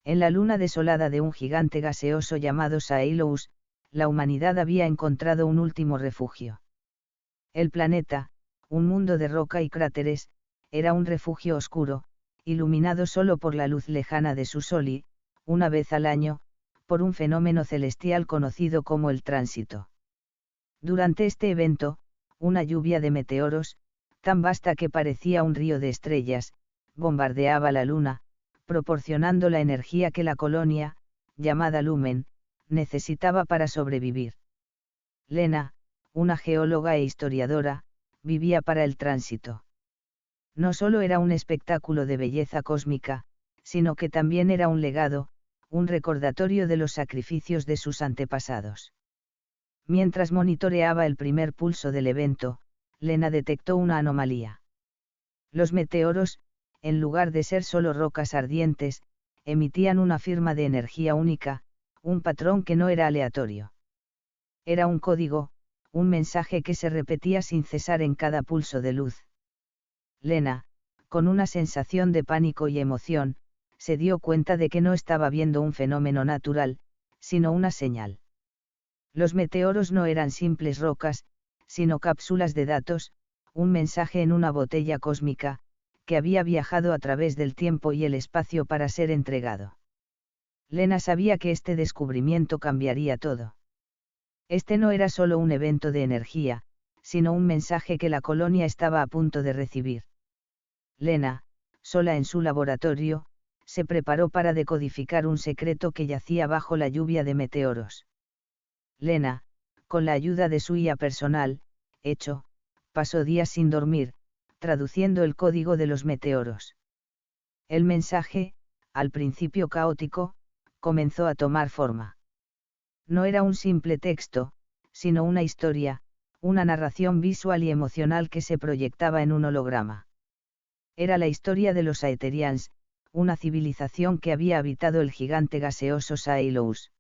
En la luna desolada de un gigante gaseoso llamado Sahelos, la humanidad había encontrado un último refugio. El planeta, un mundo de roca y cráteres, era un refugio oscuro, iluminado solo por la luz lejana de su sol y, una vez al año, por un fenómeno celestial conocido como el tránsito. Durante este evento, una lluvia de meteoros, tan vasta que parecía un río de estrellas, bombardeaba la luna, proporcionando la energía que la colonia, llamada Lumen, necesitaba para sobrevivir. Lena, una geóloga e historiadora, vivía para el tránsito. No solo era un espectáculo de belleza cósmica, sino que también era un legado, un recordatorio de los sacrificios de sus antepasados. Mientras monitoreaba el primer pulso del evento, Lena detectó una anomalía. Los meteoros, en lugar de ser solo rocas ardientes, emitían una firma de energía única, un patrón que no era aleatorio. Era un código, un mensaje que se repetía sin cesar en cada pulso de luz. Lena, con una sensación de pánico y emoción, se dio cuenta de que no estaba viendo un fenómeno natural, sino una señal. Los meteoros no eran simples rocas, sino cápsulas de datos, un mensaje en una botella cósmica, que había viajado a través del tiempo y el espacio para ser entregado. Lena sabía que este descubrimiento cambiaría todo. Este no era solo un evento de energía, sino un mensaje que la colonia estaba a punto de recibir. Lena, sola en su laboratorio, se preparó para decodificar un secreto que yacía bajo la lluvia de meteoros. Lena, con la ayuda de su IA personal, Echo, pasó días sin dormir, traduciendo el código de los meteoros. El mensaje, al principio caótico, comenzó a tomar forma. No era un simple texto, sino una historia, una narración visual y emocional que se proyectaba en un holograma. Era la historia de los Aetherians, una civilización que había habitado el gigante gaseoso Sahelos.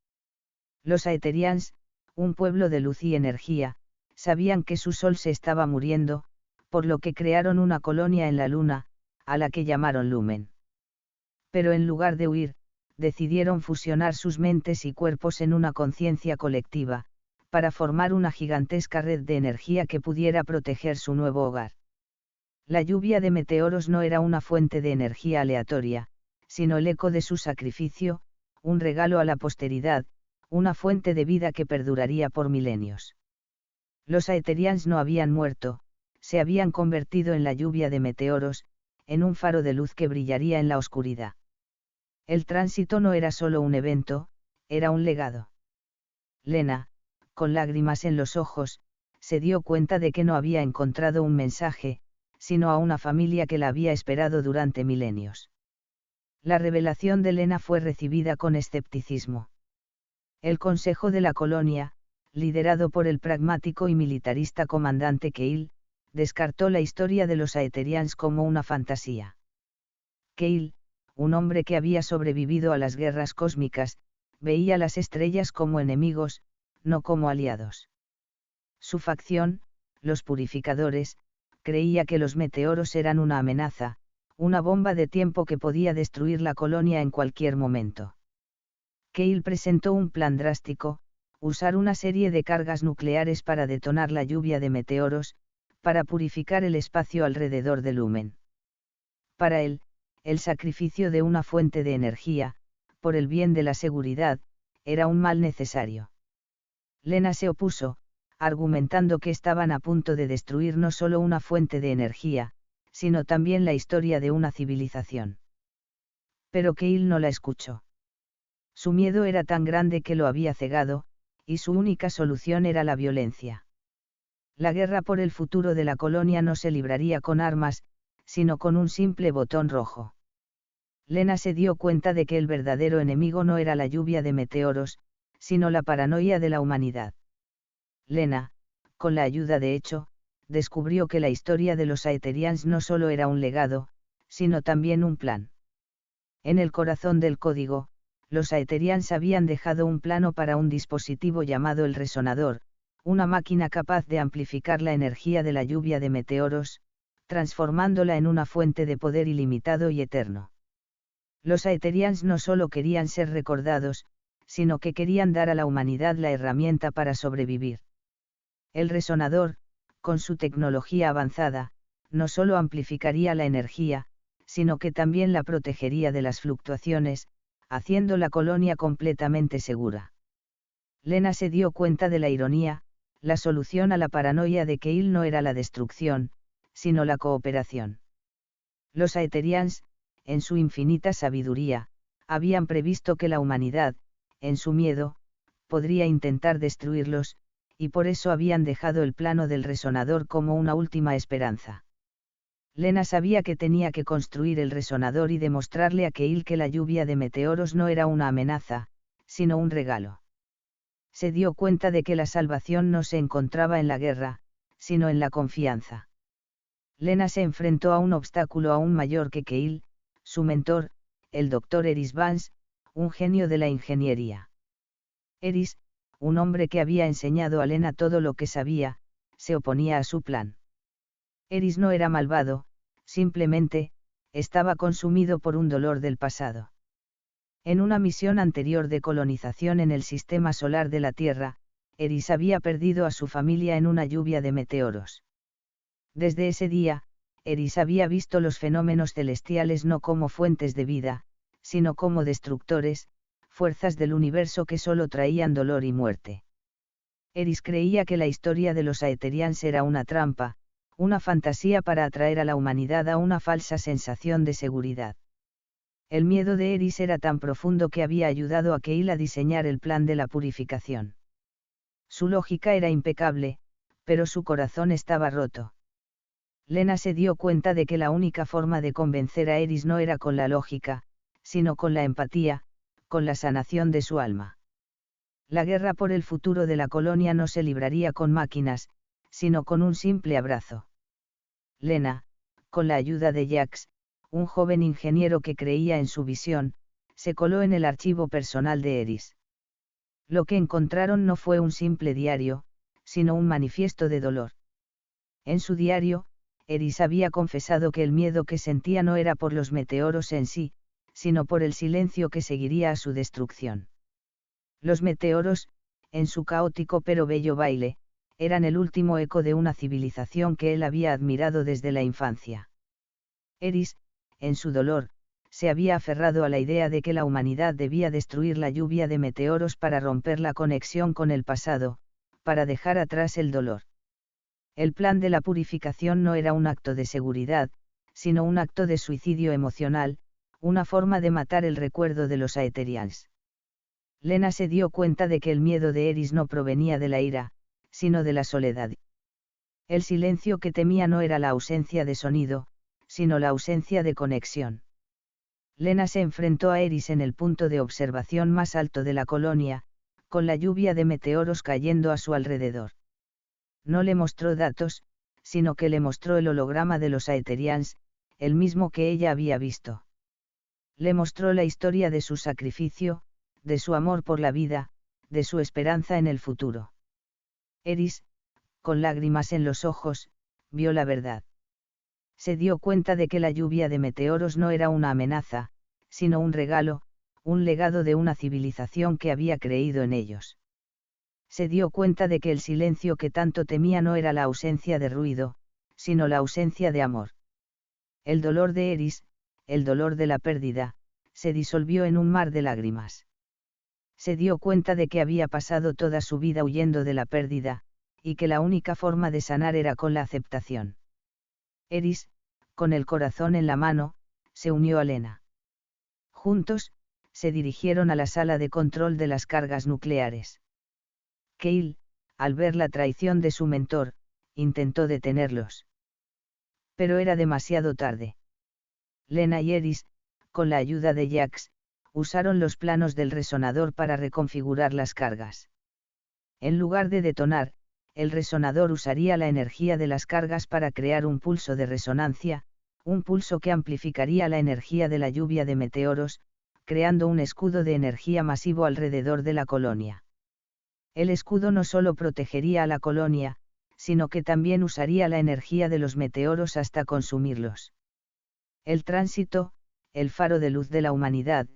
Los Aetherians, un pueblo de luz y energía, sabían que su sol se estaba muriendo, por lo que crearon una colonia en la luna, a la que llamaron Lumen. Pero en lugar de huir, decidieron fusionar sus mentes y cuerpos en una conciencia colectiva, para formar una gigantesca red de energía que pudiera proteger su nuevo hogar. La lluvia de meteoros no era una fuente de energía aleatoria, sino el eco de su sacrificio, un regalo a la posteridad, una fuente de vida que perduraría por milenios. Los Aetherians no habían muerto, se habían convertido en la lluvia de meteoros, en un faro de luz que brillaría en la oscuridad. El tránsito no era solo un evento, era un legado. Lena, con lágrimas en los ojos, se dio cuenta de que no había encontrado un mensaje, sino a una familia que la había esperado durante milenios. La revelación de Lena fue recibida con escepticismo. El Consejo de la Colonia, liderado por el pragmático y militarista comandante Keil, descartó la historia de los Aetherians como una fantasía. Keil, un hombre que había sobrevivido a las guerras cósmicas, veía las estrellas como enemigos, no como aliados. Su facción, los Purificadores, creía que los meteoros eran una amenaza, una bomba de tiempo que podía destruir la colonia en cualquier momento. Keil presentó un plan drástico, usar una serie de cargas nucleares para detonar la lluvia de meteoros, para purificar el espacio alrededor del Lumen. Para él, el sacrificio de una fuente de energía, por el bien de la seguridad, era un mal necesario. Lena se opuso, argumentando que estaban a punto de destruir no solo una fuente de energía, sino también la historia de una civilización. Pero Keil no la escuchó. Su miedo era tan grande que lo había cegado, y su única solución era la violencia. La guerra por el futuro de la colonia no se libraría con armas, sino con un simple botón rojo. Lena se dio cuenta de que el verdadero enemigo no era la lluvia de meteoros, sino la paranoia de la humanidad. Lena, con la ayuda de Echo, descubrió que la historia de los Aetherians no solo era un legado, sino también un plan. En el corazón del código, los Aetherians habían dejado un plano para un dispositivo llamado el resonador, una máquina capaz de amplificar la energía de la lluvia de meteoros, transformándola en una fuente de poder ilimitado y eterno. Los Aetherians no solo querían ser recordados, sino que querían dar a la humanidad la herramienta para sobrevivir. El resonador, con su tecnología avanzada, no solo amplificaría la energía, sino que también la protegería de las fluctuaciones, haciendo la colonia completamente segura. Lena se dio cuenta de la ironía, la solución a la paranoia de Kale no era la destrucción, sino la cooperación. Los Aetherians, en su infinita sabiduría, habían previsto que la humanidad, en su miedo, podría intentar destruirlos, y por eso habían dejado el plano del resonador como una última esperanza. Lena sabía que tenía que construir el resonador y demostrarle a Kale que la lluvia de meteoros no era una amenaza, sino un regalo. Se dio cuenta de que la salvación no se encontraba en la guerra, sino en la confianza. Lena se enfrentó a un obstáculo aún mayor que Kale, su mentor, el Dr. Eris Vance, un genio de la ingeniería. Eris, un hombre que había enseñado a Lena todo lo que sabía, se oponía a su plan. Eris no era malvado, simplemente, estaba consumido por un dolor del pasado. En una misión anterior de colonización en el sistema solar de la Tierra, Eris había perdido a su familia en una lluvia de meteoros. Desde ese día, Eris había visto los fenómenos celestiales no como fuentes de vida, sino como destructores, fuerzas del universo que solo traían dolor y muerte. Eris creía que la historia de los Aetherians era una trampa, una fantasía para atraer a la humanidad a una falsa sensación de seguridad. El miedo de Eris era tan profundo que había ayudado a Kale a diseñar el plan de la purificación. Su lógica era impecable, pero su corazón estaba roto. Lena se dio cuenta de que la única forma de convencer a Eris no era con la lógica, sino con la empatía, con la sanación de su alma. La guerra por el futuro de la colonia no se libraría con máquinas, sino con un simple abrazo. Lena, con la ayuda de Jax, un joven ingeniero que creía en su visión, se coló en el archivo personal de Eris. Lo que encontraron no fue un simple diario, sino un manifiesto de dolor. En su diario, Eris había confesado que el miedo que sentía no era por los meteoros en sí, sino por el silencio que seguiría a su destrucción. Los meteoros, en su caótico pero bello baile, eran el último eco de una civilización que él había admirado desde la infancia. Eris, en su dolor, se había aferrado a la idea de que la humanidad debía destruir la lluvia de meteoros para romper la conexión con el pasado, para dejar atrás el dolor. El plan de la purificación no era un acto de seguridad, sino un acto de suicidio emocional, una forma de matar el recuerdo de los Aetherians. Lena se dio cuenta de que el miedo de Eris no provenía de la ira, sino de la soledad. El silencio que temía no era la ausencia de sonido, sino la ausencia de conexión. Lena se enfrentó a Eris en el punto de observación más alto de la colonia, con la lluvia de meteoros cayendo a su alrededor. No le mostró datos, sino que le mostró el holograma de los Aetherians, el mismo que ella había visto. Le mostró la historia de su sacrificio, de su amor por la vida, de su esperanza en el futuro. Eris, con lágrimas en los ojos, vio la verdad. Se dio cuenta de que la lluvia de meteoros no era una amenaza, sino un regalo, un legado de una civilización que había creído en ellos. Se dio cuenta de que el silencio que tanto temía no era la ausencia de ruido, sino la ausencia de amor. El dolor de Eris, el dolor de la pérdida, se disolvió en un mar de lágrimas. Se dio cuenta de que había pasado toda su vida huyendo de la pérdida, y que la única forma de sanar era con la aceptación. Eris, con el corazón en la mano, se unió a Lena. Juntos, se dirigieron a la sala de control de las cargas nucleares. Kale, al ver la traición de su mentor, intentó detenerlos. Pero era demasiado tarde. Lena y Eris, con la ayuda de Jax, usaron los planos del resonador para reconfigurar las cargas. En lugar de detonar, el resonador usaría la energía de las cargas para crear un pulso de resonancia, un pulso que amplificaría la energía de la lluvia de meteoros, creando un escudo de energía masivo alrededor de la colonia. El escudo no solo protegería a la colonia, sino que también usaría la energía de los meteoros hasta consumirlos. El tránsito, el faro de luz de la humanidad,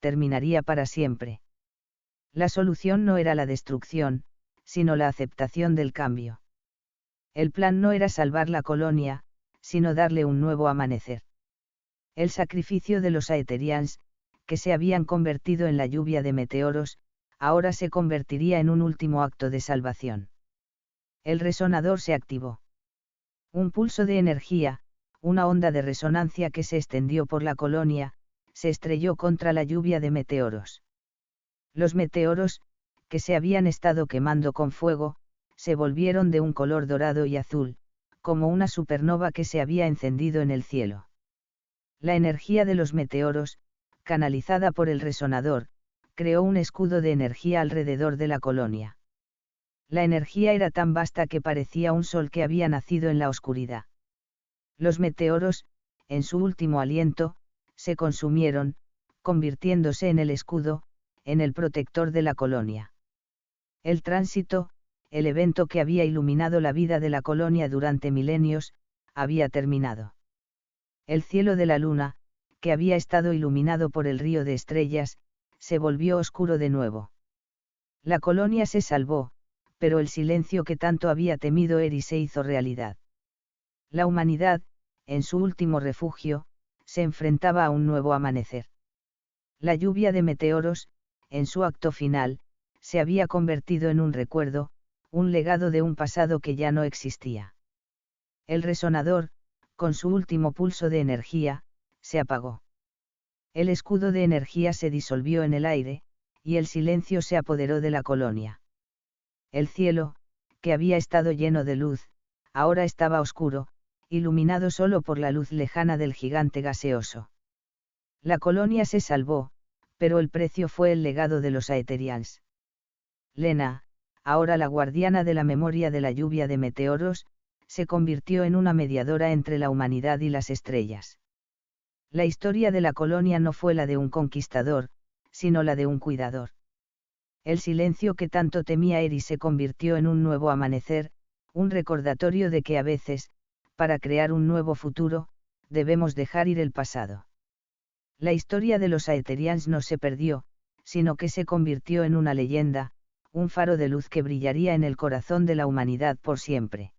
terminaría para siempre. La solución no era la destrucción, sino la aceptación del cambio. El plan no era salvar la colonia, sino darle un nuevo amanecer. El sacrificio de los Aetherians, que se habían convertido en la lluvia de meteoros, ahora se convertiría en un último acto de salvación. El resonador se activó. Un pulso de energía, una onda de resonancia que se extendió por la colonia, se estrelló contra la lluvia de meteoros. Los meteoros, que se habían estado quemando con fuego, se volvieron de un color dorado y azul, como una supernova que se había encendido en el cielo. La energía de los meteoros, canalizada por el resonador, creó un escudo de energía alrededor de la colonia. La energía era tan vasta que parecía un sol que había nacido en la oscuridad. Los meteoros, en su último aliento, se consumieron, convirtiéndose en el escudo, en el protector de la colonia. El tránsito, el evento que había iluminado la vida de la colonia durante milenios, había terminado. El cielo de la luna, que había estado iluminado por el río de estrellas, se volvió oscuro de nuevo. La colonia se salvó, pero el silencio que tanto había temido Eri se hizo realidad. La humanidad, en su último refugio, se enfrentaba a un nuevo amanecer. La lluvia de meteoros, en su acto final, se había convertido en un recuerdo, un legado de un pasado que ya no existía. El resonador, con su último pulso de energía, se apagó. El escudo de energía se disolvió en el aire, y el silencio se apoderó de la colonia. El cielo, que había estado lleno de luz, ahora estaba oscuro, iluminado solo por la luz lejana del gigante gaseoso. La colonia se salvó, pero el precio fue el legado de los Aetherians. Lena, ahora la guardiana de la memoria de la lluvia de meteoros, se convirtió en una mediadora entre la humanidad y las estrellas. La historia de la colonia no fue la de un conquistador, sino la de un cuidador. El silencio que tanto temía Eri se convirtió en un nuevo amanecer, un recordatorio de que a veces, para crear un nuevo futuro, debemos dejar ir el pasado. La historia de los Aetherians no se perdió, sino que se convirtió en una leyenda, un faro de luz que brillaría en el corazón de la humanidad por siempre.